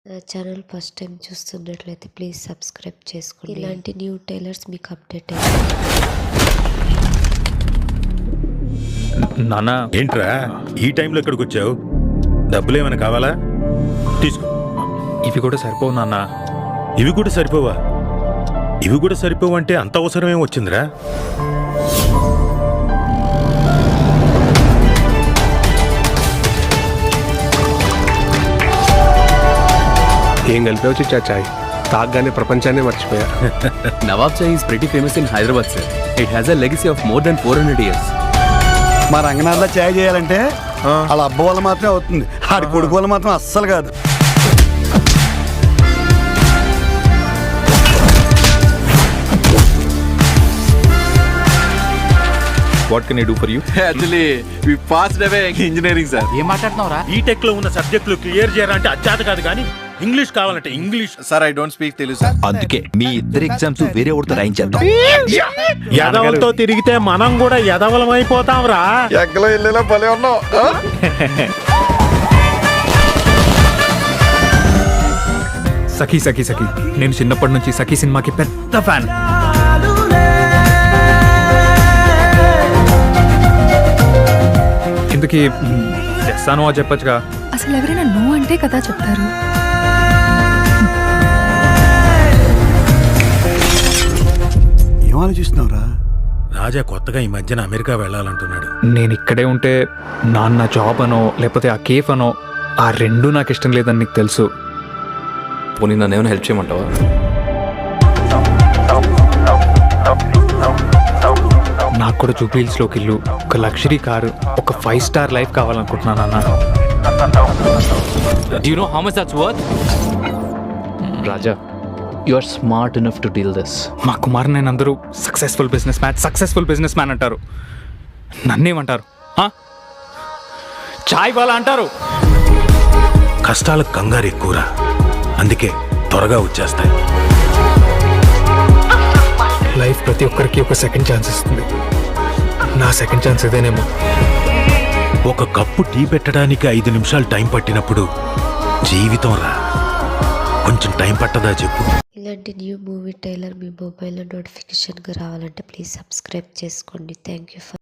నా channel first time చూస్తున్నట్లయితే please subscribe చేసుకోండి. ఇలాంటి న్యూ టైలర్స్ మీకు అప్డేట్ నాన్న ఏంట్రా ఈ టైంలో ఇక్కడికి వచ్చావు? డబ్బులు ఏమైనా కావాలా? తీసుకో. ఇవి కూడా సరిపోవు నాన్న. ఇవి కూడా సరిపోవా? ఇవి కూడా సరిపోవు అంటే అంత అవసరం ఏం వచ్చిందిరా? ఏం కలిపి వచ్చి చాయ్ తాగ్గానే ప్రపంచాన్ని మర్చిపోయా. నవాబ్ చాయ్ is pretty famous in Hyderabad, sir. It has a legacy of more than 400 years. మా రంగనాథ్లో ఛాయ్ చేయాలంటే వాళ్ళ అబ్బ వల్ల మాత్రమే అవుతుంది, ఆడి కొడుకు వల్ల మాత్రం అస్సలు కాదు. What can I do for you? Actually, we passed away engineering, sir. ఏం మాట్లాడుతున్నావురా? ఈ టెక్ లో ఉన్న సబ్జెక్టులు క్లియర్ చేయాలంటే అచ్చాత కాదు, కానీ ఇంగ్లీష్ కావాలంటే English. Sir, I don't speak Telugu, sir. అందుకే మీ ఇద్దరు ఎగ్జామ్స్ వేరే ఒకటి రాయించేద్దాం. ఎదవలతో తిరిగితే మనం కూడా ఎదవలం అయిపోతాం రా. ఎక్కలో వెళ్ళేలా భలే ఉన్నావు. సఖీ సఖీ సఖీ, నేను చిన్నప్పటి నుంచి సఖీ సినిమాకి పెద్ద ఫ్యాన్. ఇందుకీ చేస్తాను అని చెప్పచ్చుగా. అసలు ఎవరైనా నో అంటే కదా చెప్తారు. ఏం ఆలోచిస్తున్నావురా? రాజా కొత్తగా ఈ మధ్యన అమెరికా వెళ్ళాలంటున్నాడు. నేను ఇక్కడే ఉంటే నాన్న జాబ్ అనో లేకపోతే ఆ కేఫ్ అనో ఆ రెండు నాకు ఇష్టం లేదని నీకు తెలుసు. పోనీ నన్ను ఏమైనా హెల్ప్ చేయమంటావా? నాకు కూడా జూబ్లీహిల్స్లోకి ఇల్లు, ఒక లగ్జరీ కారు, ఒక 5 స్టార్ లైఫ్ కావాలనుకుంటున్నాను అన్న. Do you know how much that's worth? Raja, you are smart enough to deal this. మా కుమార్ నేను అందరూ సక్సెస్ఫుల్ బిజినెస్ మ్యాన్ అంటారు. నన్నేమంటారు? చాయ్ వాలా అంటారు. కష్టాలకు కంగారు ఎక్కువరా, అందుకే త్వరగా వచ్చేస్తాయి. లైఫ్ ప్రతి ఒక్కరికి ఒక సెకండ్ ఛాన్స్ ఇస్తుంది. నా సెకండ్ ఛాన్స్ ఇదేనేమో. ఒక కప్పు టీ పెట్టడానికి 5 నిమిషాలు టైం పట్టినప్పుడు జీవితం రా, కొంచెం టైం పట్టదా చెప్పు? ఇలాంటి న్యూ మూవీ టైలర్ మీ మొబైల్లో నోటిఫికేషన్గా రావాలంటే ప్లీజ్ సబ్స్క్రైబ్ చేసుకోండి. Thank you for